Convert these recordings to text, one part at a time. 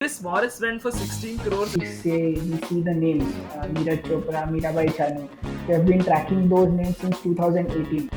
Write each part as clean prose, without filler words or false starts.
Chris Morris went for 16 crores. We see the names Neeraj Chopra, Mirabai Chanu. We have been tracking those names since 2018.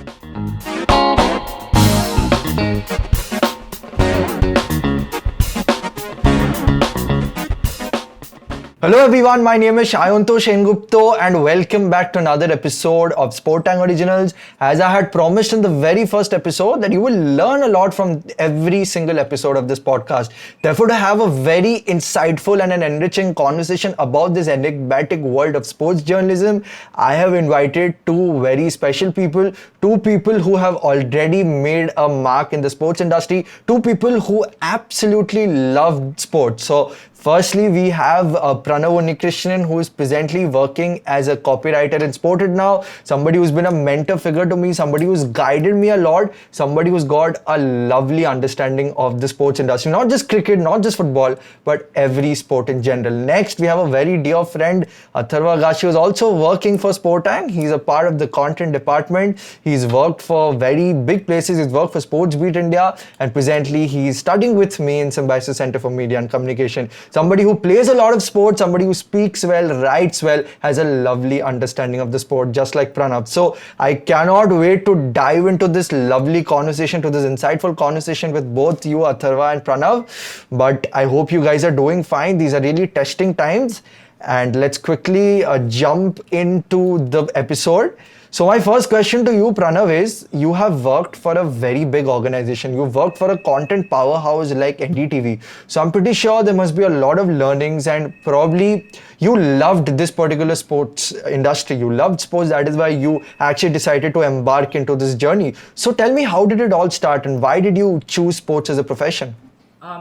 Hello everyone, my name is Sayanta Sengupta and welcome back to another episode of SporTank Originals. As I had promised in the very first episode that you will learn a lot from every single episode of this podcast. Therefore, to have a very insightful and an enriching conversation about this enigmatic world of sports journalism, I have invited two very special people, two people who have already made a mark in the sports industry, two people who absolutely love sports. So firstly, we have Pranav Unnikrishnan, who is presently working as a copywriter in Sported Now, somebody who's been a mentor figure to me, somebody who's guided me a lot, somebody who's got a lovely understanding of the sports industry, not just cricket, not just football, but every sport in general. Next, we have a very dear friend, Atharva Agashe, who's also working for SporTank. He's a part of the content department. He's worked for very big places. He's worked for SportsBeats India, and presently he's studying with me in Symbiosis Center for Media and Communication. Somebody who plays a lot of sports, somebody who speaks well, writes well, has a lovely understanding of the sport, just like Pranav. So I cannot wait to dive into this lovely conversation, to this insightful conversation with both you, Atharva and Pranav. But I hope you guys are doing fine. These are really testing times. And let's quickly jump into the episode. So my first question to you, Pranav, is you have worked for a very big organization. You've worked for a content powerhouse like NDTV. So I'm pretty sure there must be a lot of learnings, and probably you loved this particular sports industry. You loved sports. That is why you actually decided to embark into this journey. So tell me, how did it all start and why did you choose sports as a profession?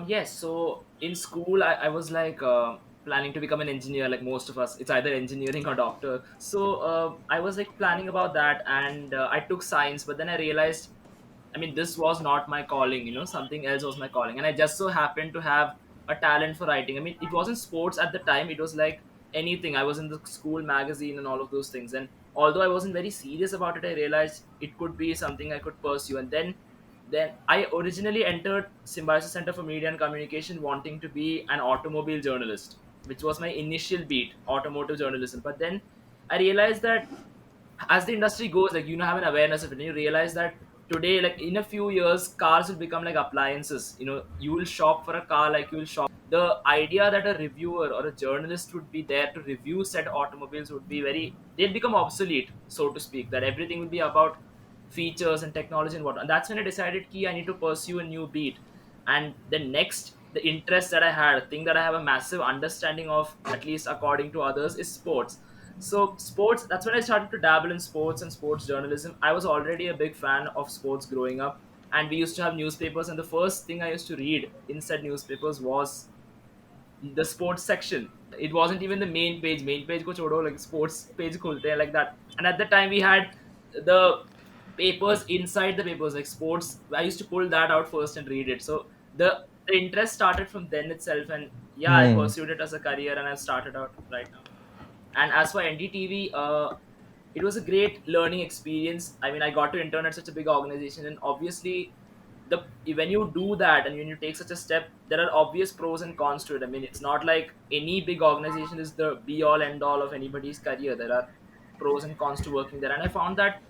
Yes, so in school, I was like planning to become an engineer, like most of us. It's either engineering or doctor. So I was like planning about that, and I took science, but then I realized, I mean, this was not my calling, something else was my calling. And I just so happened to have a talent for writing. I mean, it wasn't sports at the time, it was like anything. I was in the school magazine and all of those things. And although I wasn't very serious about it, I realized it could be something I could pursue. And then I originally entered Symbiosis Center for Media and Communication wanting to be an automobile journalist, which was my initial beat, automotive journalism. But then I realized that as the industry goes, like have an awareness of it, and you realize that today, like in a few years, cars will become like appliances. You will shop for a car like you will shop. The idea that a reviewer or a journalist would be there to review said automobiles would be they'll become obsolete, so to speak. That everything will be about features and technology and whatnot. And that's when I decided key I need to pursue a new beat. And the next, the interest that I had, thing that I have a massive understanding of, at least according to others, is sports. So sports, that's when I started to dabble in sports and sports journalism. I was already a big fan of sports growing up, and we used to have newspapers, and the first thing I used to read in said newspapers was the sports section. It wasn't even the main page ko chodo, like sports page khulte hain, like that. And at the time we had the papers inside the papers, like sports. I used to pull that out first and read it. So the, the interest started from then itself, and yeah, I Hmm. pursued it as a career, and I've started out right now. And as for NDTV, it was a great learning experience. I mean, I got to intern at such a big organization, and obviously, the when you do that and when you take such a step, there are obvious pros and cons to it. I mean, it's not like any big organization is the be all end all of anybody's career. There are pros and cons to working there, and I found that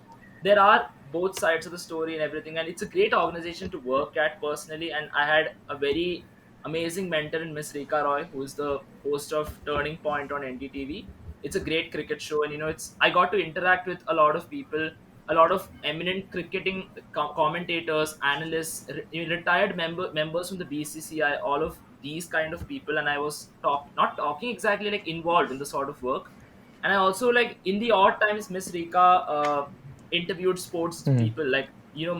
there are both sides of the story and everything, and it's a great organization to work at personally. And I had a very amazing mentor in Miss Rika Roy, who is the host of Turning Point on NDTV. It's a great cricket show, and it's I got to interact with a lot of people, a lot of eminent cricketing commentators, analysts, retired members from the BCCI, all of these kind of people. And I was not talking exactly like involved in the sort of work. And I also, like, in the odd times, Miss Rika interviewed sports Hmm. people, like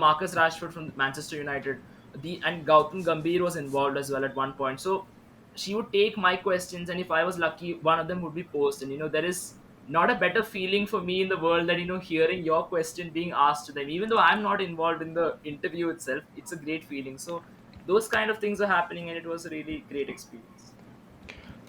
Marcus Rashford from Manchester United, the and Gautam Gambhir was involved as well at one point. So she would take my questions, and if I was lucky, one of them would be posed. And there is not a better feeling for me in the world than hearing your question being asked to them, even though I'm not involved in the interview itself. It's a great feeling. So those kind of things are happening, and it was a really great experience.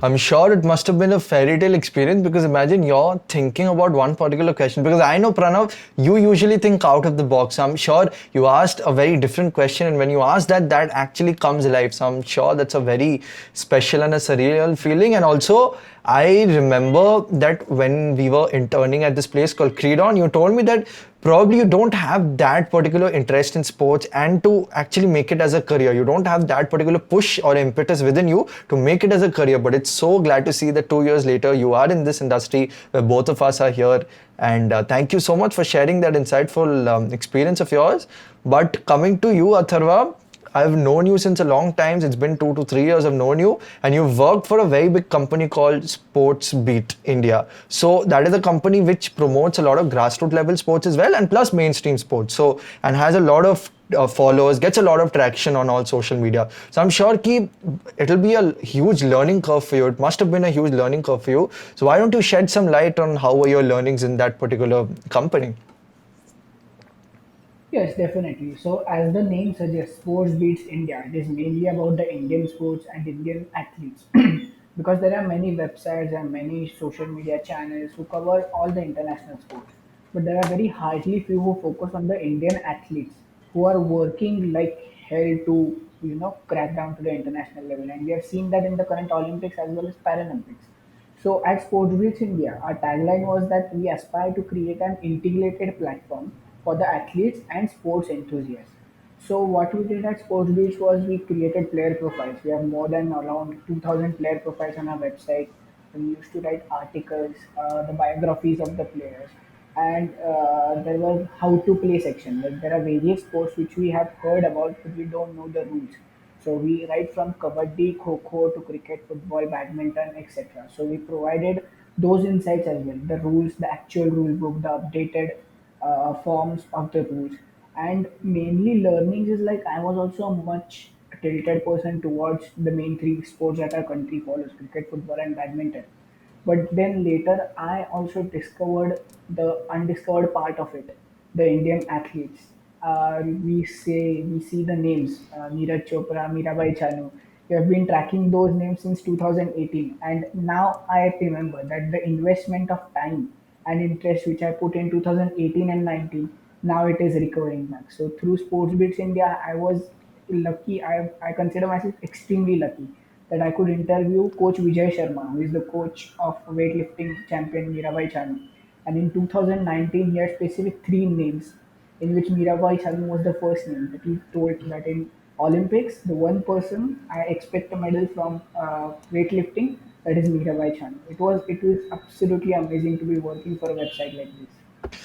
I'm sure it must have been a fairy tale experience because imagine you're thinking about one particular question. Because I know, Pranav, you usually think out of the box. I'm sure you asked a very different question, and when you ask that, that actually comes alive. So I'm sure that's a very special and a surreal feeling. And also, I remember that when we were interning at this place called Credon, you told me that probably you don't have that particular interest in sports and to actually make it as a career. You don't have that particular push or impetus within you to make it as a career. But it's so glad to see that 2 years later you are in this industry where both of us are here. And thank you so much for sharing that insightful experience of yours. But coming to you, Atharva, I've known you since a long time. It's been 2 to 3 years I've known you, and you've worked for a very big company called SportsBeat India. So that is a company which promotes a lot of grassroots level sports as well, and plus mainstream sports. So and has a lot of followers, gets a lot of traction on all social media. So I'm sure ki it'll be a huge learning curve for you. It must have been a huge learning curve for you. So why don't you shed some light on how were your learnings in that particular company? Yes, definitely. So, as the name suggests, Sports Beats India. It is mainly about the Indian sports and Indian athletes. Because there are many websites and many social media channels who cover all the international sports. But there are very hardly few who focus on the Indian athletes who are working like hell to crack down to the international level. And we have seen that in the current Olympics as well as Paralympics. So at SportsBeats India, our tagline was that we aspire to create an integrated platform for the athletes and sports enthusiasts. So what we did at SportsBeats was we created player profiles. We have more than around 2,000 player profiles on our website. We used to write articles, the biographies of the players, and there was how to play section. Like there are various sports which we have heard about, but we don't know the rules. So we write from kabaddi, kho to cricket, football, badminton, etc. So we provided those insights as well, the rules, the actual rule book, the updated forms of the rules, and mainly learnings is like I was also a much tilted person towards the main three sports that our country follows: cricket, football, and badminton. But then later, I also discovered the undiscovered part of it, the Indian athletes. We see the names, Neeraj Chopra, Mirabai Chanu. We have been tracking those names since 2018, and now I remember that the investment of time and interest which I put in 2018 and 19, now it is recovering back. So through SportsBits India, I was lucky. I consider myself extremely lucky that I could interview Coach Vijay Sharma, who is the coach of weightlifting champion Mirabai Chanu. And in 2019, he had specific three names, in which Mirabai Chanu was the first name. That he told that in Olympics, the one person I expect a medal from weightlifting, that is Mirabai Chanu. It was absolutely amazing to be working for a website like this.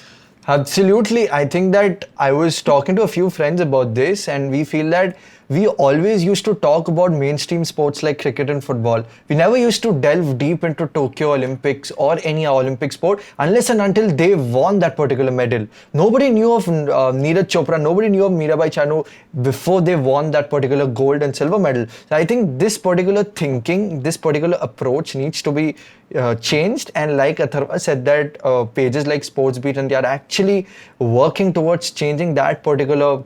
Absolutely. I think that I was talking to a few friends about this, and we feel that we always used to talk about mainstream sports like cricket and football. We never used to delve deep into Tokyo Olympics or any Olympic sport unless and until they won that particular medal. Nobody knew of Neeraj Chopra, nobody knew of Mirabai Chanu before they won that particular gold and silver medal. So I think this particular thinking, this particular approach needs to be changed. And like Atharva said, that pages like SportsBeat and they are actually working towards changing that particular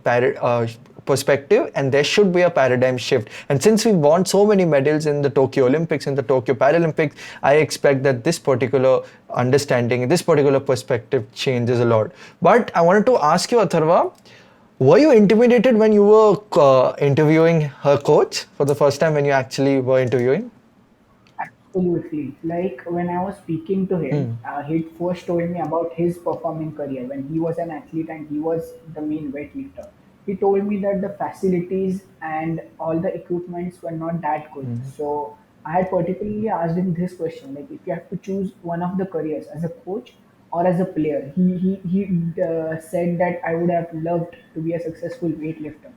perspective, and there should be a paradigm shift. And since we won so many medals in the Tokyo Olympics and the Tokyo Paralympics, I expect that this particular understanding, this particular perspective changes a lot. But I wanted to ask you, Atharva, were you intimidated when you were interviewing her coach for the first time when you actually were interviewing? Absolutely. Like when I was speaking to him, he first told me about his performing career when he was an athlete and he was the main weightlifter. He told me that the facilities and all the equipments were not that good. So I had particularly asked him this question, like if you have to choose one of the careers as a coach or as a player, he said that I would have loved to be a successful weightlifter.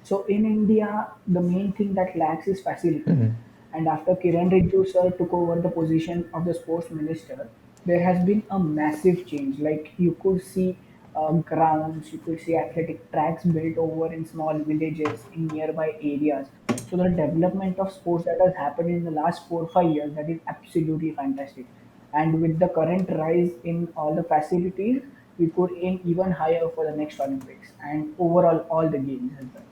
So in India, the main thing that lacks is facilities. And after Kiran Rijiju sir took over the position of the sports minister, there has been a massive change. Like you could see grounds, you could see athletic tracks built over in small villages in nearby areas. So the development of sports that has happened in the last 4 or 5 years, that is absolutely fantastic. And with the current rise in all the facilities, we could aim even higher for the next Olympics and overall all the games as well.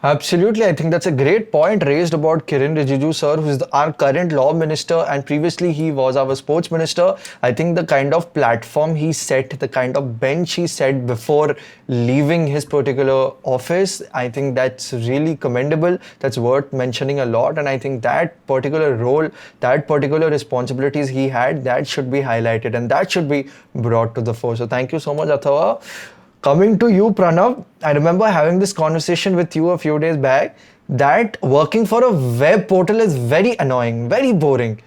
Absolutely, I think that's a great point raised about Kiran Rijiju sir, who's our current law minister, and previously he was our sports minister. I think the kind of platform he set, the kind of bench he set before leaving his particular office, I think that's really commendable. That's worth mentioning a lot, and I think that particular role, that particular responsibilities he had, that should be highlighted and that should be brought to the fore. So thank you so much, Athava. Coming to you, Pranav, I remember having this conversation with you a few days back that working for a web portal is very annoying, very boring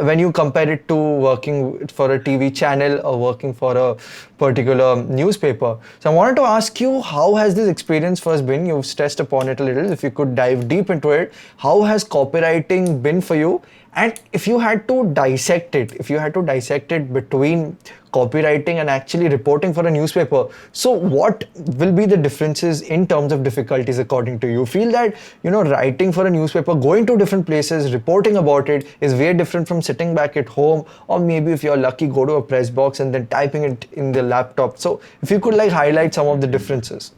when you compare it to working for a TV channel or working for a particular newspaper. So I wanted to ask you, how has this experience first been? You've stressed upon it a little. If you could dive deep into it, how has copywriting been for you? And if you had to dissect it, if you had to dissect it between copywriting and actually reporting for a newspaper, so what will be the differences in terms of difficulties according to you? Feel that, writing for a newspaper, going to different places, reporting about it is very different from sitting back at home, or maybe if you're lucky, go to a press box and then typing it in the laptop. So if you could like highlight some of the differences.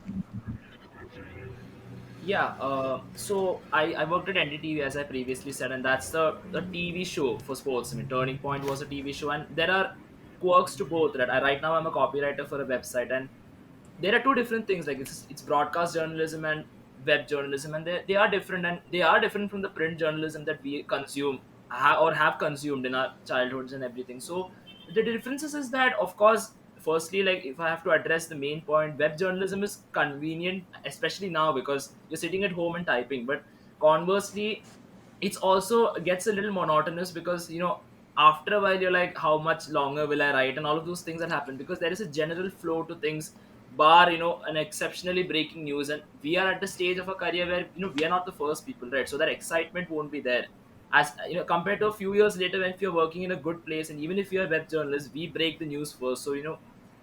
Yeah, so I worked at NDTV as I previously said, and that's the TV show for sports. I mean, Turning Point was a TV show, and there are quirks to both. Right, right now I'm a copywriter for a website, and there are two different things. Like it's broadcast journalism and web journalism, and they are different, and they are different from the print journalism that we consume or have consumed in our childhoods and everything. So the differences is that, of course, firstly, like if I have to address the main point, web journalism is convenient, especially now because you're sitting at home and typing. But conversely, it's also gets a little monotonous because after a while you're like, how much longer will I write, and all of those things that happen because there is a general flow to things, bar an exceptionally breaking news, and we are at the stage of a career where we are not the first people, right? So that excitement won't be there as compared to a few years later when if you're working in a good place, and even if you're a web journalist, we break the news first. So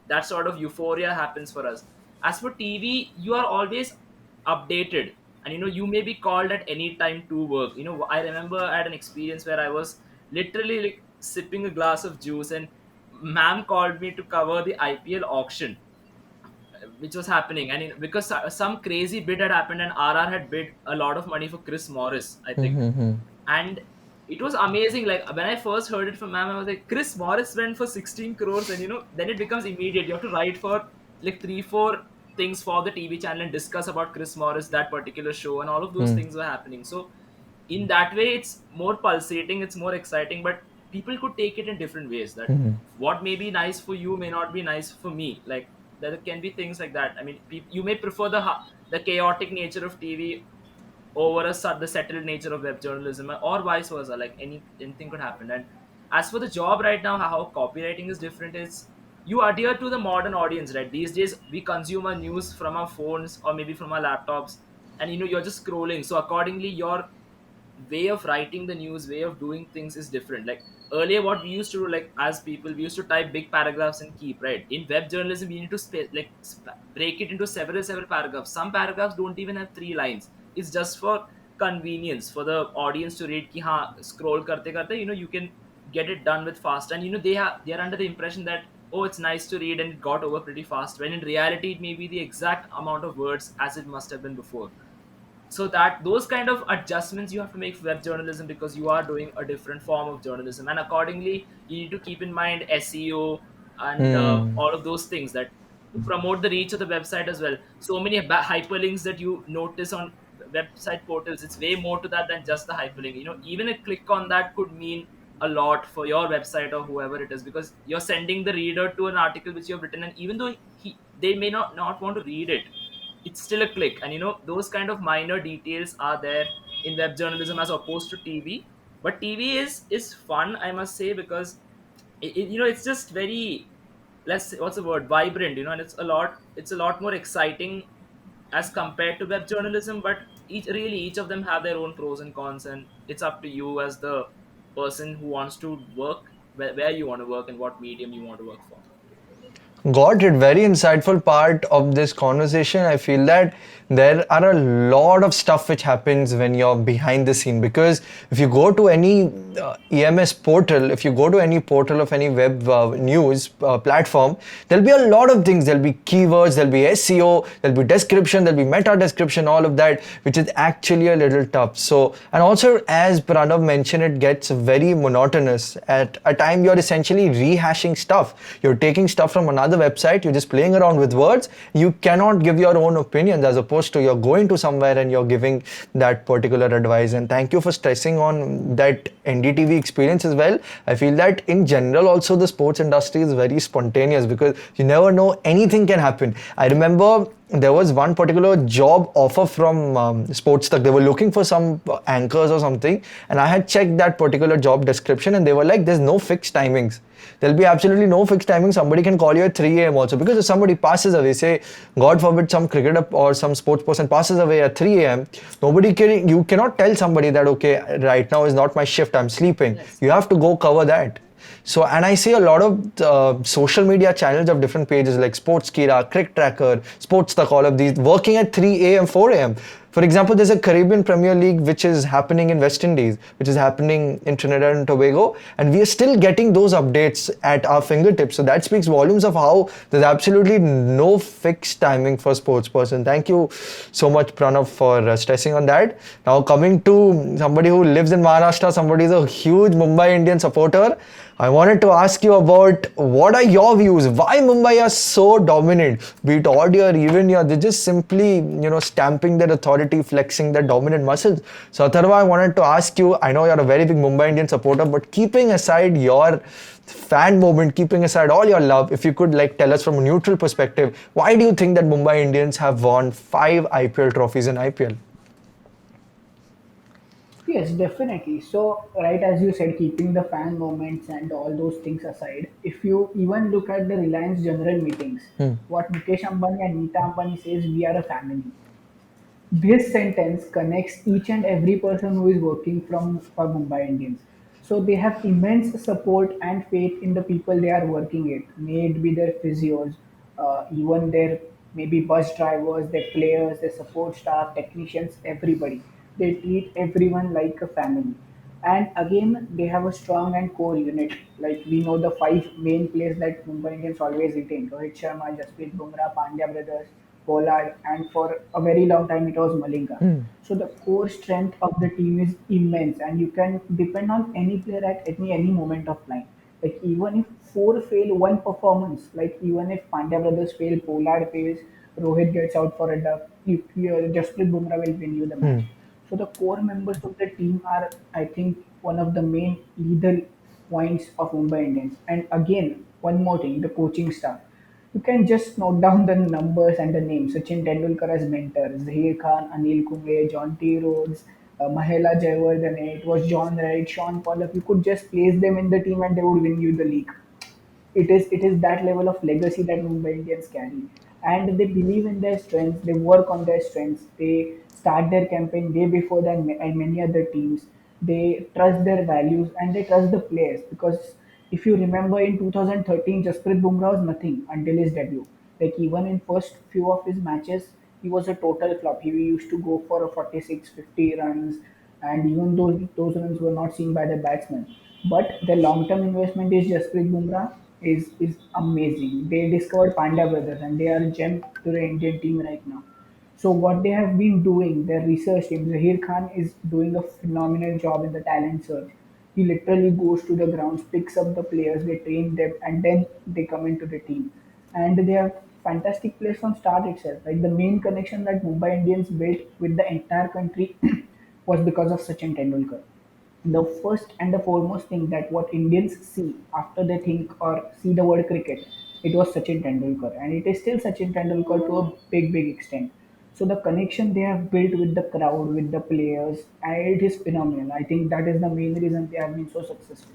that sort of euphoria happens for us. As for TV, you are always updated, and you may be called at any time to work. I remember I had an experience where I was literally like sipping a glass of juice, and ma'am called me to cover the IPL auction which was happening, and because some crazy bid had happened, and RR had bid a lot of money for Chris Morris, I think. And it was amazing. Like when I first heard it from ma'am, I was like, Chris Morris went for 16 crores, and then it becomes immediate. You have to write for like 3 4 things for the TV channel and discuss about Chris Morris, that particular show, and all of those Hmm. things were happening. So in that way, it's more pulsating, it's more exciting, but people could take it in different ways. That what may be nice for you may not be nice for me. Like there can be things like that. I mean, you may prefer the chaotic nature of TV over the settled nature of web journalism, or vice versa. Like anything could happen. And as for the job right now, how copywriting is different is you adhere to the modern audience, right? These days we consume our news from our phones or maybe from our laptops, and you're just scrolling. So accordingly, your way of writing the news, way of doing things is different. Like earlier, what we used to do, like as people, we used to type big paragraphs and keep, right? In web journalism, we need to break it into several paragraphs. Some paragraphs don't even have 3 lines. It's just for convenience for the audience to read ki, scroll karte karte, you can get it done with fast. And they are under the impression that, oh, it's nice to read and it got over pretty fast, when in reality it may be the exact amount of words as it must have been before. So that those kind of adjustments you have to make for web journalism, because you are doing a different form of journalism, and accordingly you need to keep in mind SEO and Hmm. all of those things, that to promote the reach of the website as well. So many hyperlinks that you notice on website portals, it's way more to that than just the hyperlink. Even a click on that could mean a lot for your website or whoever it is, because you're sending the reader to an article which you have written, and even though they may not want to read it, it's still a click. And those kind of minor details are there in web journalism as opposed to TV. But TV is fun, I must say, because it's just very, let's say, what's the word, vibrant, and it's a lot more exciting as compared to web journalism. But each of them have their own pros and cons, and it's up to you as the person who wants to work, where you want to work and what medium you want to work for. Got it. Very insightful part of this conversation. I feel that there are a lot of stuff which happens when you're behind the scene, because if you go to any EMS portal, if you go to any portal of any web news platform, there'll be a lot of things. There'll be keywords, there'll be SEO, there'll be description, there'll be meta description, all of that, which is actually a little tough. So, and also as Pranav mentioned, it gets very monotonous. At a time, you're essentially rehashing stuff. You're taking stuff from another website, you're just playing around with words. You cannot give your own opinions, as opposed to you're going to somewhere and you're giving that particular advice. And thank you for stressing on that NDTV experience as well. I feel that in general also the sports industry is very spontaneous, because you never know, anything can happen. I remember there was one particular job offer from SportsTank. They were looking for some anchors or something, and I had checked that particular job description, and they were like, there's no fixed timings. There'll be absolutely no fixed timing. Somebody can call you at 3 a.m. also, because if somebody passes away, say, God forbid, some cricketer or some sports person passes away at 3 a.m., you cannot tell somebody that, okay, right now is not my shift, I'm sleeping. Yes. You have to go cover that. So, and I see a lot of social media channels of different pages like Sportskira, Crick Tracker, SportsTank, all of these working at 3 a.m., 4 a.m. For example, there's a Caribbean Premier League which is happening in West Indies, which is happening in Trinidad and Tobago, and we are still getting those updates at our fingertips. So that speaks volumes of how there's absolutely no fixed timing for sports person. Thank you so much, Pranav, for stressing on that. Now coming to somebody who lives in Maharashtra, somebody is a huge Mumbai Indian supporter. I wanted to ask you about, what are your views? Why Mumbai are so dominant? Be it audio or even here, they're just simply, stamping their authority, flexing their dominant muscles. So Atharva, I wanted to ask you, I know you're a very big Mumbai Indian supporter, but keeping aside your fan moment, keeping aside all your love, if you could tell us from a neutral perspective, why do you think that Mumbai Indians have won 5 IPL trophies in IPL? Yes, definitely. So, right as you said, keeping the fan moments and all those things aside, if you even look at the Reliance general meetings, Hmm. what Mukesh Ambani and Nita Ambani says, we are a family. This sentence connects each and every person who is working for Mumbai Indians. So they have immense support and faith in the people they are working with, may it be their physios, even their maybe bus drivers, their players, their support staff, technicians, everybody. They treat everyone like a family. And again, they have a strong and core unit. Like we know the five main players that Mumbai Indians always retain: Rohit Sharma, Jasprit Bumrah, Pandya brothers, Pollard, and for a very long time it was Malinga. Hmm. So the core strength of the team is immense, and you can depend on any player at any moment of time. Like even if four fail one performance, like even if Pandya brothers fail, Pollard fails, Rohit gets out for a duck, if Jasprit Bumrah will win you the Hmm. match. So the core members of the team are, I think, one of the main leader points of Mumbai Indians. And again, one more thing, the coaching staff. You can just note down the numbers and the names. Sachin Tendulkar as mentor, Zahir Khan, Anil Kumble, John T. Rhodes, Mahela Jayawardene, it was John Wright, Sean Pollock. You could just place them in the team and they would win you the league. It is that level of legacy that Mumbai Indians carry, and they believe in their strengths. They work on their strengths. They start their campaign day before than and many other teams. They trust their values and they trust the players, because if you remember in 2013, Jasprit Bumrah was nothing until his debut. Like even in first few of his matches, he was a total flop. He used to go for a 46, 50 runs, and even those runs were not seen by the batsmen. But the long-term investment is Jasprit Bumrah is amazing. They discovered Pandya brothers and they are a gem to the Indian team right now. So what they have been doing, their research team, Zahir Khan is doing a phenomenal job in the talent search. He literally goes to the grounds, picks up the players, they train them, and then they come into the team. And they are fantastic players from start itself. Like the main connection that Mumbai Indians built with the entire country was because of Sachin Tendulkar. The first and the foremost thing that what Indians see after they think or see the word cricket, it was Sachin Tendulkar, and it is still Sachin Tendulkar to a big extent. So the connection they have built with the crowd, with the players, and it is phenomenal. I think that is the main reason they have been so successful.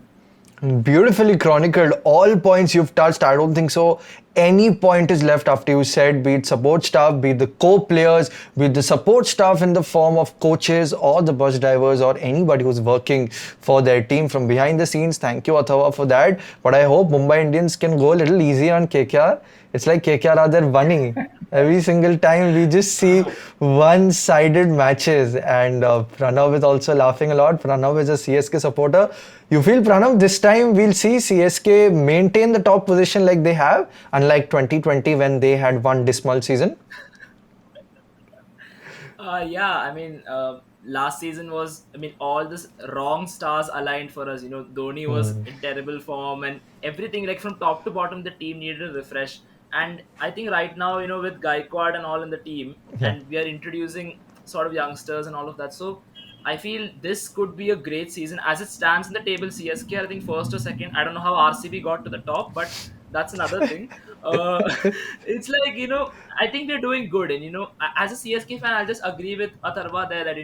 Beautifully chronicled. All points you've touched. I don't think so any point is left after you said, be it support staff, be it the co-players, be it the support staff in the form of coaches or the bus drivers or anybody who's working for their team from behind the scenes. Thank you, Atharva, for that. But I hope Mumbai Indians can go a little easy on KKR. It's like KKR are bunny. Every single time we just see one-sided matches, and Pranav is also laughing a lot. Pranav is a CSK supporter. You feel, Pranav, this time we'll see CSK maintain the top position like they have, unlike 2020 when they had one dismal season? Yeah, I mean, last season was, I mean, all this wrong stars aligned for us. Dhoni was in terrible form and everything, like from top to bottom, the team needed a refresh. And I think right now, with Gaikwad and all in the team, Yeah. and we are introducing sort of youngsters and all of that. So I feel this could be a great season as it stands in the table. CSK, I think first or second. I don't know how RCB got to the top, but that's another thing. Uh, it's like I think we're doing good, and as a CSK fan, I'll just agree with Atharva there that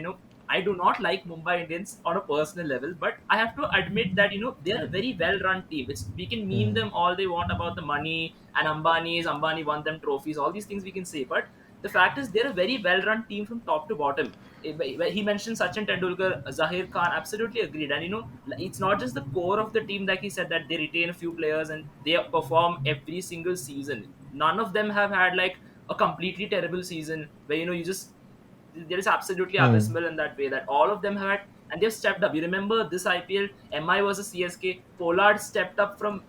I do not like Mumbai Indians on a personal level, but I have to admit that they're a very well-run team. We can meme them all they want about the money and Ambani won them trophies, all these things we can say, but the fact is they're a very well-run team from top to bottom. He mentioned Sachin Tendulkar, Zahir Khan, absolutely agreed. And it's not just the core of the team, like he said, that they retain a few players and they perform every single season. None of them have had like a completely terrible season where you just there is absolutely Hmm. abysmal in that way that all of them have had, and they've stepped up. You remember this IPL, MI versus CSK, Pollard stepped up from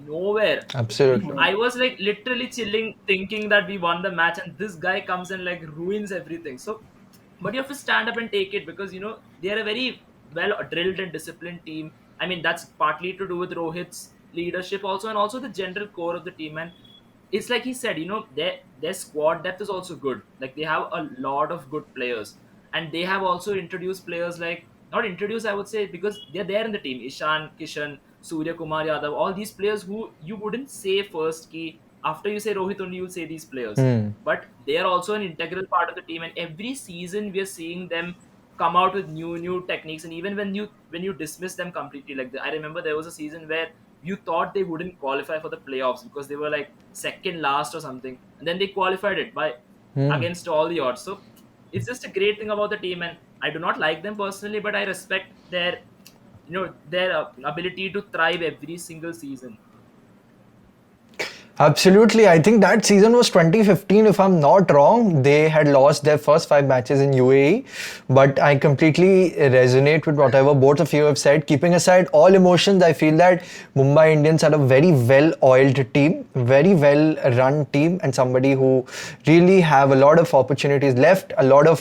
nowhere. Absolutely. I was like literally chilling, thinking that we won the match, and this guy comes and like ruins everything. So, but you have to stand up and take it because they are a very well drilled and disciplined team. I mean, that's partly to do with Rohit's leadership also, and also the general core of the team. And it's like he said, their squad depth is also good. Like they have a lot of good players, and they have also introduced players like not introduced, I would say, because they're there in the team. Ishan, Kishan, Surya Kumar Yadav, all these players who you wouldn't say first key. After you say Rohit only, you'll say these players. Hmm. But they are also an integral part of the team, and every season we are seeing them come out with new techniques. And even when you dismiss them completely, like I remember there was a season where you thought they wouldn't qualify for the playoffs because they were like second last or something, and then they qualified it by Hmm. against all the odds. So it's just a great thing about the team, and I do not like them personally, but I respect their ability to thrive every single season. Absolutely. I think that season was 2015, if I'm not wrong. They had lost their first five matches in UAE. But I completely resonate with whatever both of you have said. Keeping aside all emotions, I feel that Mumbai Indians are a very well oiled team, very well run team, and somebody who really have a lot of opportunities left, a lot of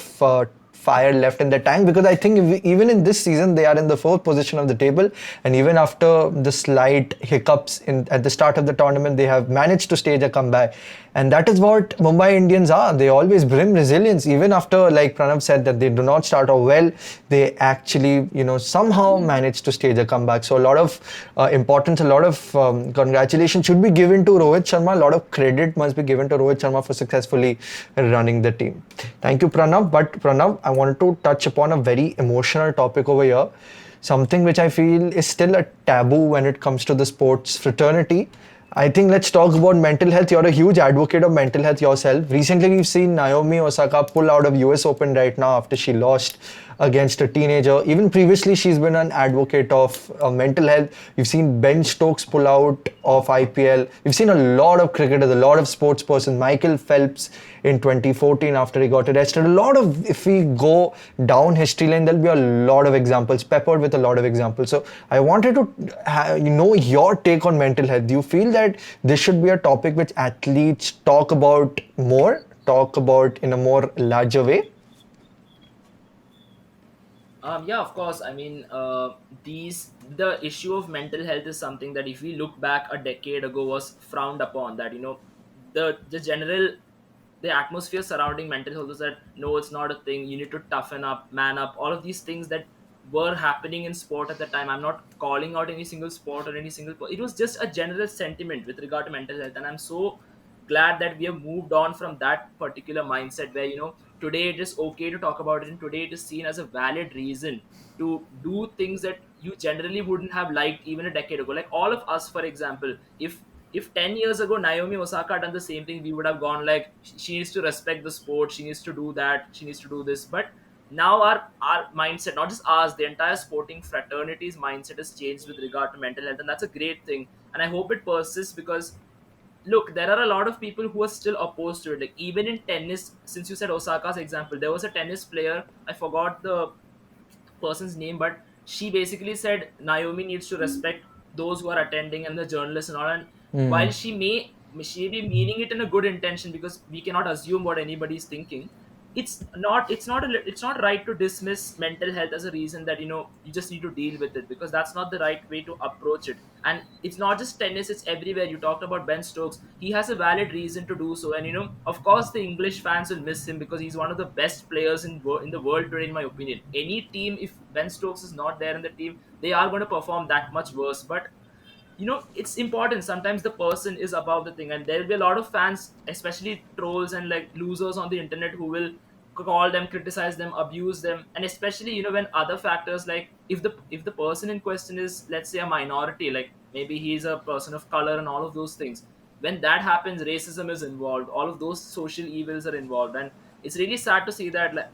fire left in the tank, because I think even in this season they are in the fourth position of the table, and even after the slight hiccups at the start of the tournament, they have managed to stage a comeback. And that is what Mumbai Indians are. They always bring resilience, even after, like Pranav said, that they do not start off well. They actually, somehow manage to stage a comeback. So a lot of importance, a lot of congratulations should be given to Rohit Sharma. A lot of credit must be given to Rohit Sharma for successfully running the team. Thank you, Pranav. But Pranav, I want to touch upon a very emotional topic over here. Something which I feel is still a taboo when it comes to the sports fraternity. I think let's talk about mental health. You're a huge advocate of mental health yourself. Recently, we've seen Naomi Osaka pull out of US Open right now after she lost against a teenager. Even previously, she's been an advocate of mental health. You've seen Ben Stokes pull out of IPL. We've seen a lot of cricketers, a lot of sports persons. Michael Phelps in 2014 after he got arrested. A lot of, if we go down history lane, there'll be a lot of examples, peppered with a lot of examples. So I wanted to know your take on mental health. Do you feel that this should be a topic which athletes talk about more, talk about in a more larger way? Yeah, of course. I mean, the issue of mental health is something that if we look back a decade ago was frowned upon. That the general the atmosphere surrounding mental health was that no, it's not a thing. You need to toughen up, man up. All of these things that were happening in sport at the time. I'm not calling out any single sport or any single. It was just a general sentiment with regard to mental health, and I'm so glad that we have moved on from that particular mindset where today it is okay to talk about it, and today it is seen as a valid reason to do things that you generally wouldn't have liked even a decade ago. Like all of us, for example, if 10 years ago Naomi Osaka had done the same thing, we would have gone like she needs to respect the sport, she needs to do that, she needs to do this. But now our mindset, not just ours, the entire sporting fraternity's mindset has changed with regard to mental health, and that's a great thing. And I hope it persists because look, there are a lot of people who are still opposed to it. Like even in tennis, since you said Osaka's example, there was a tennis player, I forgot the person's name, but she basically said Naomi needs to respect those who are attending and the journalists and all. And while she be meaning it in a good intention, because we cannot assume what anybody's thinking, it's not right to dismiss mental health as a reason that you just need to deal with it, because that's not the right way to approach it. And it's not just tennis, it's everywhere. You talked about Ben Stokes, he has a valid reason to do so. And of course the English fans will miss him, because he's one of the best players in the world today, in my opinion. Any team, if Ben Stokes is not there in the team, they are going to perform that much worse. But it's important. Sometimes the person is above the thing, and there will be a lot of fans, especially trolls and like losers on the internet, who will call them, criticize them, abuse them. And especially when other factors, like if the person in question is, let's say, a minority, like maybe he's a person of color and all of those things, when that happens, racism is involved, all of those social evils are involved. And it's really sad to see that, like,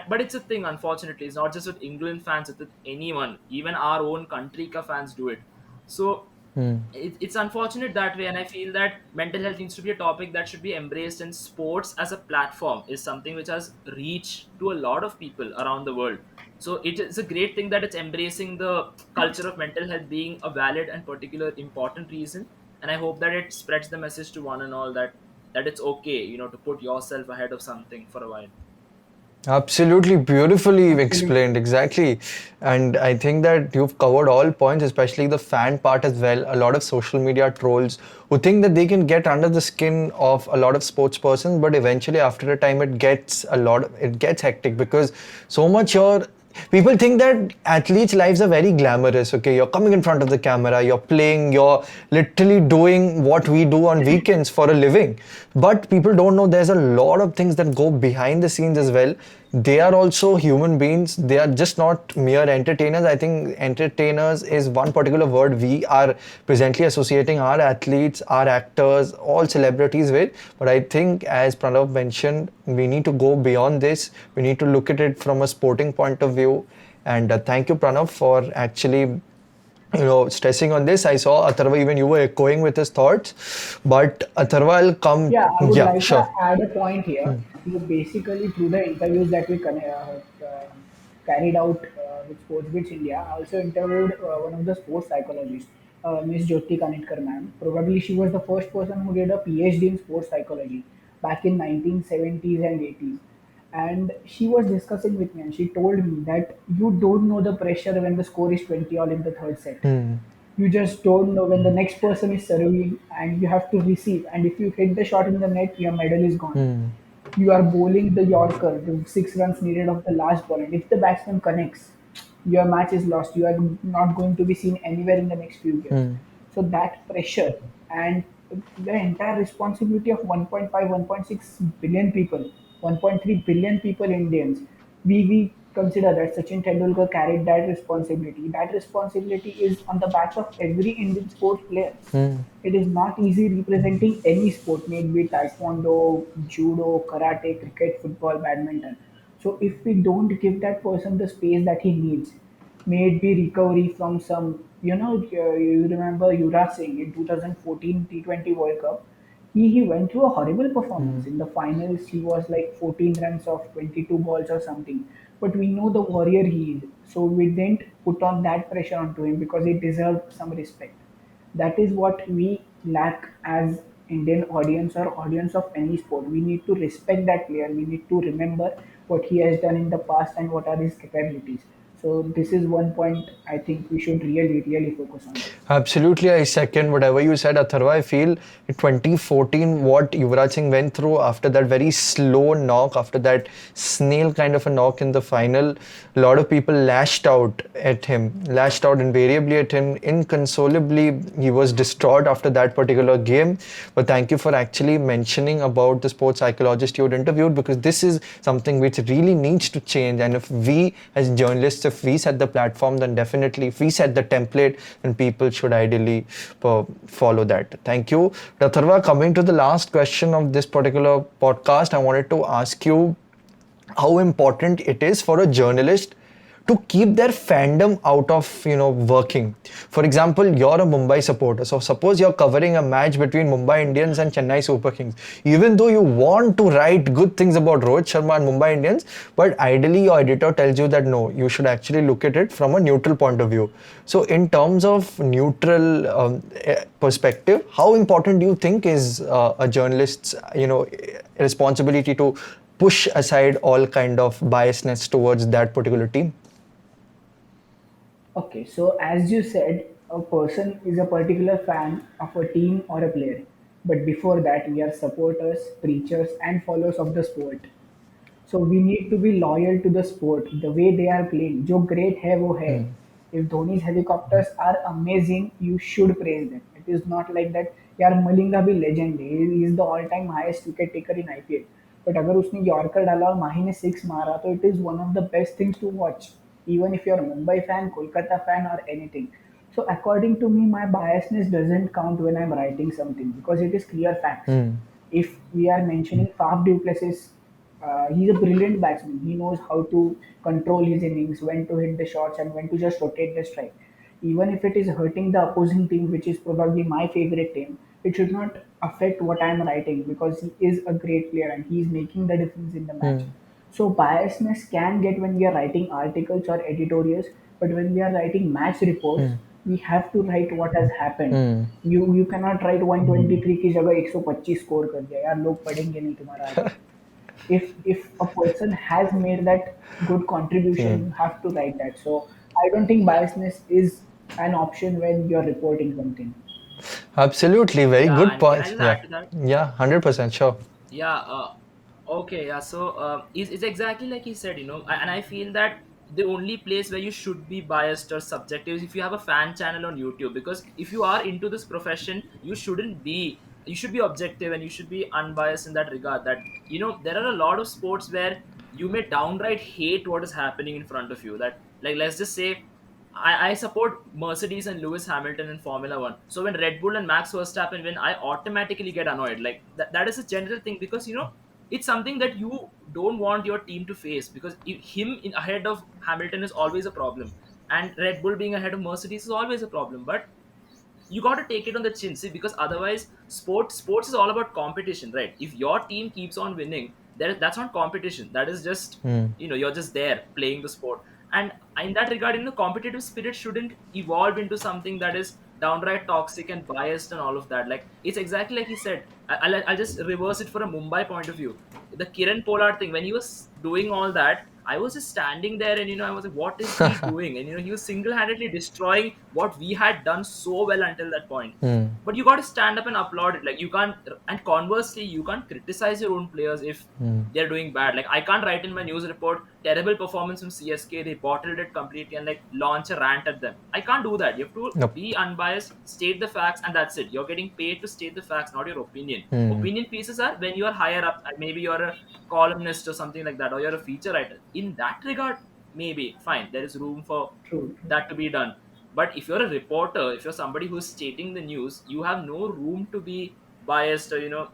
but it's a thing, unfortunately. It's not just with England fans, it's with anyone. Even our own country ka fans do it. So it's unfortunate that way. And I feel that mental health needs to be a topic that should be embraced, and sports as a platform is something which has reach to a lot of people around the world. So it is a great thing that it's embracing the culture of mental health being a valid and particular important reason. And I hope that it spreads the message to one and all, that it's okay, to put yourself ahead of something for a while. Absolutely beautifully Absolutely. explained, exactly. And I think that you've covered all points, especially the fan part as well. A lot of social media trolls who think that they can get under the skin of a lot of sports persons, but eventually after a time it gets hectic, because so much your people think that athletes' lives are very glamorous. Okay, you're coming in front of the camera, you're playing, you're literally doing what we do on weekends for a living. But people don't know there's a lot of things that go behind the scenes as well. They are also human beings. They are just not mere entertainers. I think entertainers is one particular word we are presently associating our athletes, our actors, all celebrities with. But I think, as Pranav mentioned, we need to go beyond this. We need to look at it from a sporting point of view. And thank you, Pranav, for actually stressing on this. I saw Atharva, even you were echoing with his thoughts. But Atharva, I'll come. Yeah, I would Yeah, like to sure. add a point here. Basically, through the interviews that we carried out with SportsBeats India, I also interviewed one of the sports psychologists, Miss Jyoti Kanitkar ma'am. Probably she was the first person who did a PhD in sports psychology back in 1970s and 80s. And she was discussing with me, and she told me that you don't know the pressure when the score is 20 all in the third set. You just don't know when the next person is serving and you have to receive. And if you hit the shot in the net, your medal is gone. You are bowling the Yorker, the 6 runs needed of the last ball. And if the batsman connects, your match is lost. You are not going to be seen anywhere in the next few years. So that pressure and the entire responsibility of 1.5, 1.6 billion people, 1.3 billion people Indians, we consider that Sachin Tendulkar carried that responsibility. That responsibility is on the back of every Indian sports player. It is not easy representing any sport, may it be taekwondo, judo, karate, cricket, football, badminton. So if we don't give that person the space that he needs, may it be recovery from some, you remember Yuvraj Singh in 2014 T20 World Cup. He went through a horrible performance. In the finals, he was like 14 runs off 22 balls or something. But we know the warrior he is. So we didn't put on that pressure onto him because he deserved some respect. That is what we lack as Indian audience or audience of any sport. We need to respect that player. We need to remember what he has done in the past and what are his capabilities. So this is one point I think we should really, really focus on. Absolutely, I second whatever you said, Atharva. I feel in 2014, what Yuvraj Singh went through after that very slow knock, after that snail kind of a knock in the final, a lot of people lashed out at him, lashed out invariably at him, inconsolably. He was distraught after that particular game. But thank you for actually mentioning about the sports psychologist you had interviewed, because this is something which really needs to change. And if we as journalists, if we set the platform, then definitely, if we set the template, then people should ideally follow that. Thank you. Atharva, coming to the last question of this particular podcast, I wanted to ask you how important it is for a journalist to keep their fandom out of working. For example, you're a Mumbai supporter, so suppose you're covering a match between Mumbai Indians and Chennai Super Kings. Even though you want to write good things about Rohit Sharma and Mumbai Indians, but ideally your editor tells you that no, you should actually look at it from a neutral point of view. So in terms of neutral perspective, how important do you think is a journalist's responsibility to push aside all kind of biasness towards that particular team? Okay, so as you said, a person is a particular fan of a team or a player. But before that, we are supporters, preachers, and followers of the sport. So we need to be loyal to the sport, the way they are playing. जो great है वो है. If Dhoni's helicopters are amazing, you should praise them. It is not like that. यार मलिंगा भी legend है. He is the all-time highest wicket taker in IPL. But अगर उसने yorker डाला और माही ने सिक्स मारा तो it is one of the best things to watch. Even if you're a Mumbai fan, Kolkata fan, or anything. So according to me, my biasness doesn't count when I'm writing something because it is clear facts. If we are mentioning Faf du Plessis, he's a brilliant batsman. He knows how to control his innings, when to hit the shots, and when to just rotate the strike. Even if it is hurting the opposing team, which is probably my favorite team, it should not affect what I'm writing because he is a great player and he is making the difference in the match. So biasness can get when we are writing articles or editorials, but when we are writing match reports, we have to write what has happened. You cannot write 123 की जगह 125 score कर दिया यार लोग पढ़ेंगे नहीं तुम्हारा आगे. If a person has made that good contribution, you have to write that. So I don't think biasness is an option when you're reporting something. Absolutely, very Yeah, good and can I points. just Yeah, add to that? yeah, 100% sure. Yeah. Okay. Yeah. So it's exactly like he said. And I feel that the only place where you should be biased or subjective is if you have a fan channel on YouTube. Because if you are into this profession, you shouldn't be. You should be objective and you should be unbiased in that regard. That there are a lot of sports where you may downright hate what is happening in front of you. That, like, let's just say I support Mercedes and Lewis Hamilton in Formula One. So when Red Bull and Max Verstappen win, I automatically get annoyed. Like that is a general thing because it's something that you don't want your team to face because ahead of Hamilton is always a problem, and Red Bull being ahead of Mercedes is always a problem. But you got to take it on the chin, see, because otherwise sports is all about competition, right? If your team keeps on winning, that's not competition, that is just you're just there playing the sport. And in that regard, competitive spirit shouldn't evolve into something that is downright toxic and biased and all of that. Like, it's exactly like he said. I'll just reverse it for a Mumbai point of view. The Kiran Pollard thing, when he was doing all that, I was just standing there and I was like, what is he doing? And he was single-handedly destroying what we had done so well until that point. But you got to stand up and applaud it. Like, you can't, and conversely, you can't criticize your own players if they're doing bad. Like, I can't write in my news report terrible performance from CSK, they bottled it completely, and like launch a rant at them. I can't do that. You have to Nope. be unbiased, state the facts, and that's it. You're getting paid to state the facts, not your opinion. Opinion pieces are when you are higher up, maybe you're a columnist or something like that, or you're a feature writer. In that regard, maybe fine, there is room for True. that to be done. But if you're a reporter, if you're somebody who's stating the news, you have no room to be biased or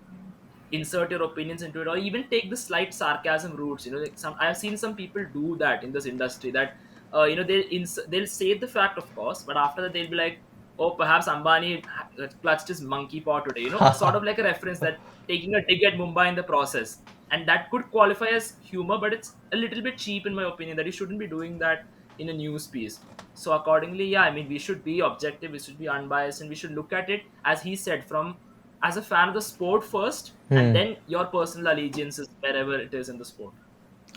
insert your opinions into it, or even take the slight sarcasm routes. Like I've seen some people do that in this industry, that they'll say the fact, of course, but after that they'll be like, oh, perhaps Ambani clutched his monkey paw today, sort of like a reference, that taking a dig at Mumbai in the process. And that could qualify as humor, but it's a little bit cheap in my opinion, that you shouldn't be doing that in a news piece. So accordingly, yeah, I mean, we should be objective, we should be unbiased, and we should look at it, as he said, from as a fan of the sport first, and then your personal allegiances wherever it is in the sport.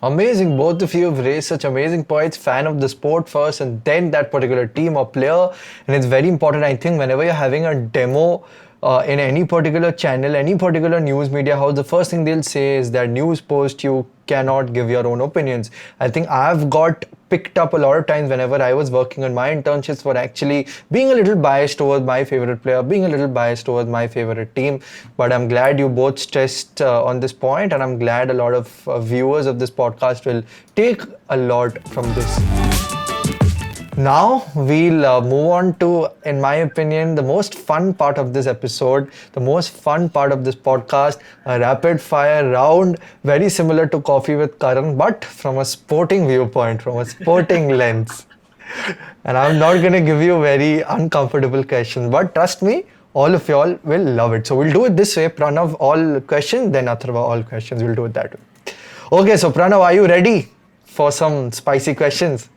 Amazing. Both of you have raised such amazing points. Fan of the sport first and then that particular team or player. And it's very important, I think, whenever you're having a demo in any particular channel, any particular news media house, the first thing they'll say is that news post, you cannot give your own opinions. I think I've got picked up a lot of times whenever I was working on my internships for actually being a little biased towards my favorite player, being a little biased towards my favorite team. But I'm glad you both stressed on this point, and I'm glad a lot of viewers of this podcast will take a lot from this. Now we'll move on to, in my opinion, the most fun part of this episode, the most fun part of this podcast, a rapid fire round, very similar to Coffee with Karan, but from a sporting viewpoint, from a sporting lens. And I'm not going to give you very uncomfortable questions, but trust me, all of y'all will love it. So we'll do it this way: Pranav, all questions, then Atharva, all questions. We'll do it that way. Okay, so Pranav, are you ready for some spicy questions?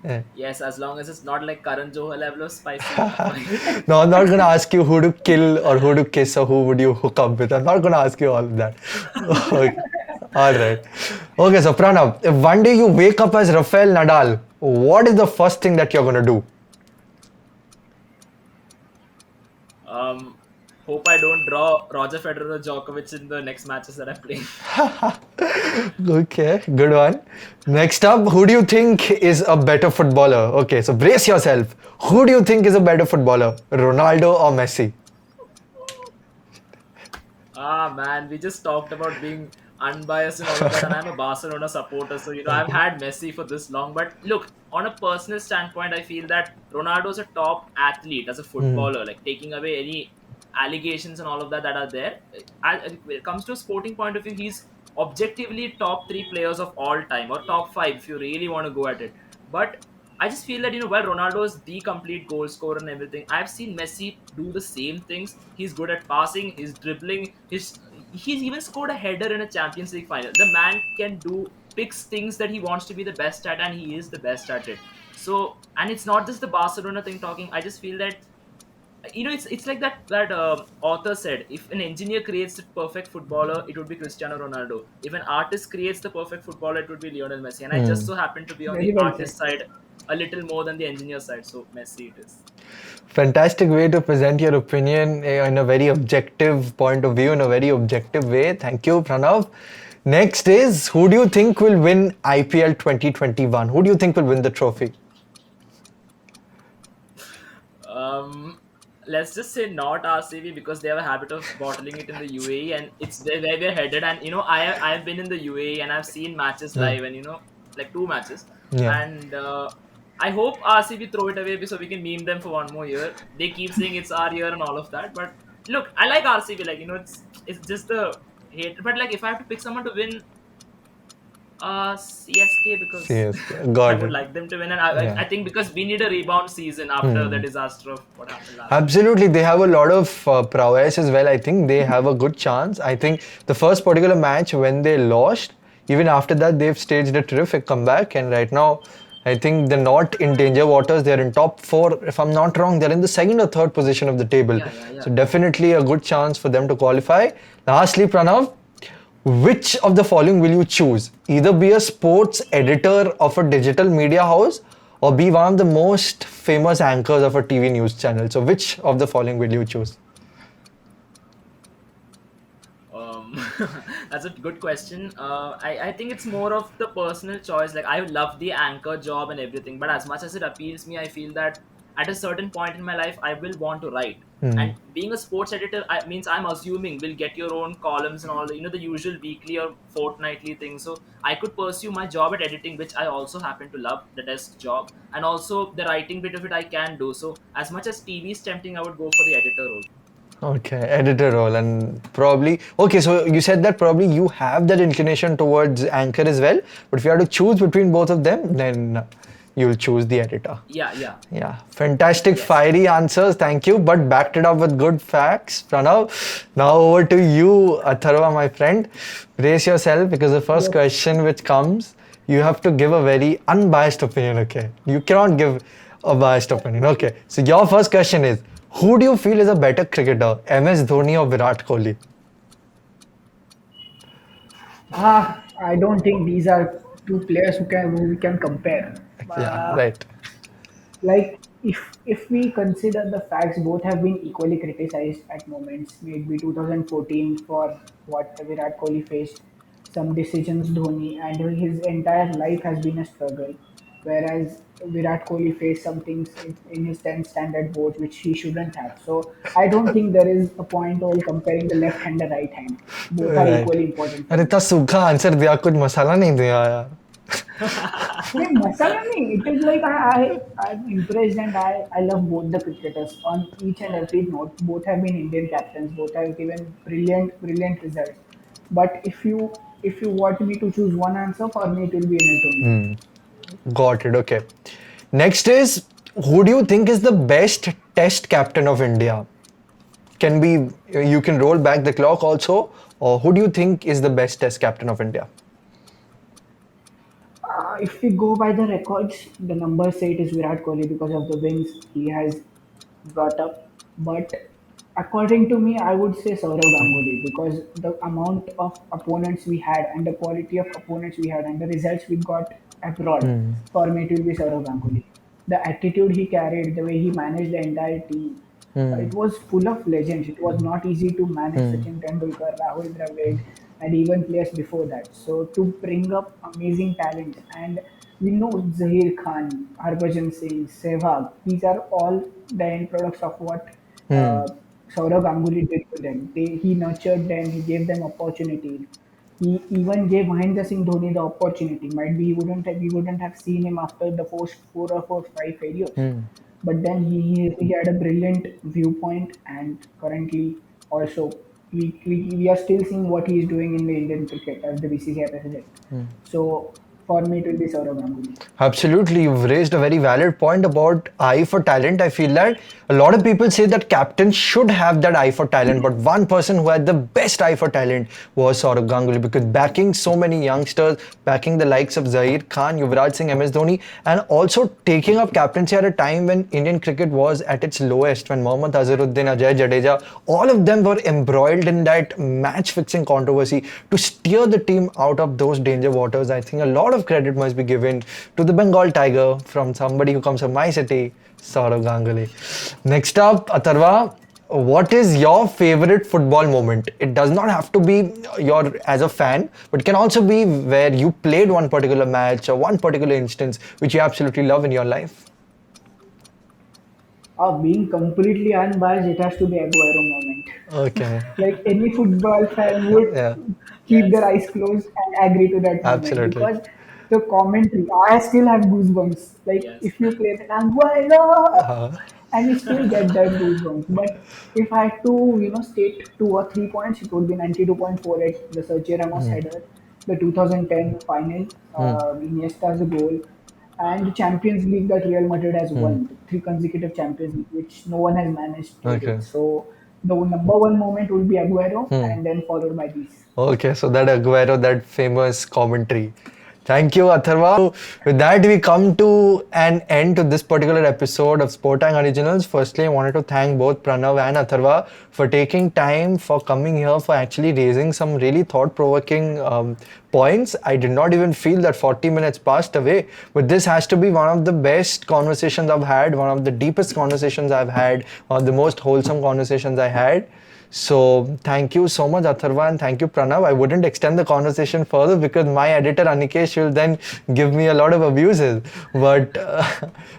Yeah. Yes, as long as it's not like Karan Johar level of spicy, I'm fine. No, I'm not going to ask you who to kill or who to kiss or who would you hook up with. I'm not going to ask you all of that. Okay. All right. Okay, so Pranav, if one day you wake up as Rafael Nadal, what is the first thing that you're going to do? Um, Hope I don't draw Roger Federer or Djokovic in the next matches that I play. Okay, good one. Next up, who do you think is a better footballer? Okay, so brace yourself. Who do you think is a better footballer, Ronaldo or Messi? Ah man, we just talked about being unbiased and all of that, and I'm a Barcelona supporter, so I've had Messi for this long. But look, on a personal standpoint, I feel that Ronaldo's a top athlete as a Hmm. footballer, like taking away any allegations and all of that that are there. When it comes to a sporting point of view, he's objectively top three players of all time, or top five if you really want to go at it. But I just feel that while Ronaldo is the complete goal scorer and everything, I've seen Messi do the same things. He's good at passing, he's dribbling, he's even scored a header in a Champions League final. The man can do picks things that he wants to be the best at, and he is the best at it. So, and it's not just the Barcelona thing talking. I just feel that it's like that author said, if an engineer creates the perfect footballer, it would be Cristiano Ronaldo. If an artist creates the perfect footballer, it would be Lionel Messi. And I just Hmm. so happen to be on Very the well said. artist side a little more than the engineer side, so Messi it is. Fantastic way to present your opinion in a very objective point of view, in a very objective way. Thank you, Pranav. Next is, who do you think will win IPL 2021? Who do you think will win the trophy? um let's just say not RCB, because they have a habit of bottling it in the UAE, and it's where we're headed. And I've been in the UAE and I've seen matches Hmm. live, and like two matches. Yeah. And I hope RCB throw it away so we can meme them for one more year. They keep saying it's our year and all of that, but look, I like RCB. Like it's just the hate. But like if I have to pick someone to win, CSK, because CSK. I Got would it. like them to win, and I Yeah. think because we need a rebound season after the Hmm. disaster of what happened last year. Absolutely, they have a lot of prowess as well. I think they have a good chance. I think the first particular match when they lost, even after that, they've staged a terrific comeback. And right now, I think they're not in danger waters. They're in top four. If I'm not wrong, they're in the second or third position of the table. Yeah, yeah, So yeah. definitely a good chance for them to qualify. Lastly, Pranav, which of the following will you choose? Either be a sports editor of a digital media house or be one of the most famous anchors of a TV news channel. So, which of the following will you choose? Um, that's a good question. I think it's more of the personal choice. Like I love the anchor job and everything, but as much as it appeals me, I feel that at a certain point in my life, I will want to write. Hmm. And being a sports editor means I'm assuming will get your own columns and all the usual weekly or fortnightly things. So I could pursue my job at editing, which I also happen to love, the desk job, and also the writing bit of it I can do. So as much as TV is tempting, I would go for the editor role. Okay, editor role, and probably okay. So you said that probably you have that inclination towards anchor as well. But if you had to choose between both of them, then you'll choose the editor. Yeah, yeah. Yeah, fantastic, Yes. fiery answers. Thank you, but backed it up with good facts. Pranav, now over to you, Atharva, my friend. Brace yourself because the first Yes. question which comes, you have to give a very unbiased opinion. Okay, you cannot give a biased opinion. Okay, so your first question is: who do you feel is a better cricketer, MS Dhoni or Virat Kohli? I don't think these are two players who we can compare. Yeah, Uh, right. like if we consider the facts, both have been equally criticized at moments. Maybe 2014 for what Virat Kohli faced, some decisions Dhoni, and his entire life has been a struggle. Whereas Virat Kohli faced some things in his 10th standard boards which he shouldn't have. So I don't think there is a point while comparing the left hand and right hand. Both are Right. equally important for अरे me. इतना सूखा answer दिया कुछ मसाला नहीं दिया यार नहीं, masala nahi. It is like I'm impressed and I love both the cricketers on each and every note. Both have been Indian captains. Both have given brilliant results. But if you want me to choose one answer, for me it will be MS Dhoni. Got it. Okay. Next is, who do you think is the best test captain of India? Can be, you can roll back the clock also, or who do you think is the best test captain of India? If we go by the records, the numbers say it is Virat Kohli because of the wins he has brought up. But according to me, I would say Saurav Ganguly because the amount of opponents we had and the quality of opponents we had and the results we got abroad, for me it will be Saurav Ganguly. The attitude he carried, the way he managed the entire team, it was full of legends. It was not easy to manage Sachin Tendulkar, Rahul Dravid, and even players before that. So to bring up amazing talents, and we know Zahir Khan, Harbhajan Singh, Sehwag, these are all the end products of what Hmm. uh, Saurav Ganguly did to them. He nurtured them, he gave them opportunities. He even gave Mahendra Singh Dhoni the opportunity. Might be we wouldn't have seen him after the first five failures. But then he had a brilliant viewpoint, and currently also we are still seeing what he is doing in the Indian cricket as the BCCI president. So for me, it will be Saurav Ganguly. Absolutely, you've raised a very valid point about eye for talent. I feel that a lot of people say that captains should have that eye for talent, but one person who had the best eye for talent was Saurav Ganguly because backing so many youngsters, backing the likes of Zahir Khan, Yuvraj Singh, MS Dhoni, and also taking up captaincy at a time when Indian cricket was at its lowest, when Mohammad Azharuddin, Ajay Jadeja, all of them were embroiled in that match-fixing controversy to steer the team out of those danger waters. I think a lot of credit must be given to the Bengal Tiger from somebody who comes from my city, Saurav Ganguly. Next up, Atharva, what is your favorite football moment? It does not have to be your as a fan, but it can also be where you played one particular match or one particular instance which you absolutely love in your life. Being completely unbiased, it has to be Aguero moment. Okay. Like any football fan would Yeah, keep their Yes, eyes closed and agree to that moment absolutely. because the commentary, I still have goosebumps. Like yes. if you play the Aguero, Uh, and you still get that goosebumps. But if I had to, state 2 or 3 points, it would be 92.48, the Sergio Ramos header, the 2010 final, Iniesta's goal, and the Champions League that Real Madrid has won, the three consecutive Champions League, which no one has managed till okay. date. So the number one moment will be Aguero, and then followed by these. Okay, so that Aguero, that famous commentary. Thank you, Atharva. So with that, we come to an end to this particular episode of SporTank Originals. Firstly, I wanted to thank both Pranav and Atharva for taking time, for coming here, for actually raising some really thought-provoking points. I did not even feel that 40 minutes passed away, but this has to be one of the best conversations I've had, one of the deepest conversations I've had, one of the most wholesome conversations I had. So thank you so much, Atharva, and thank you, Pranav. I wouldn't extend the conversation further because my editor Anikesh will then give me a lot of abuses. But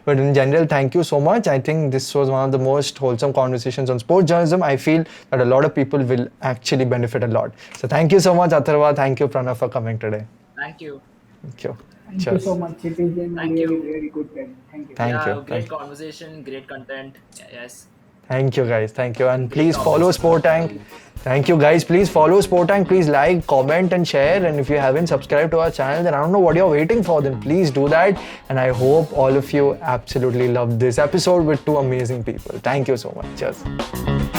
but in general, thank you so much. I think this was one of the most wholesome conversations on sports journalism. I feel that a lot of people will actually benefit a lot. So thank you so much, Atharva. Thank you, Pranav, for coming today. Thank you. Thank you. Thank you so Cheers. much. It has been a Thank really, you. really good time. Thank you. Thank you. Yeah, Thank great you. conversation, great content. Yes, Thank you guys. Thank you. And great please follow topics. SporTank. Thank you guys. Please follow SporTank. Please like, comment, and share. And if you haven't subscribed to our channel, then I don't know what you're waiting for. Then please do that. And I hope all of you absolutely loved this episode with two amazing people. Thank you so much. Cheers.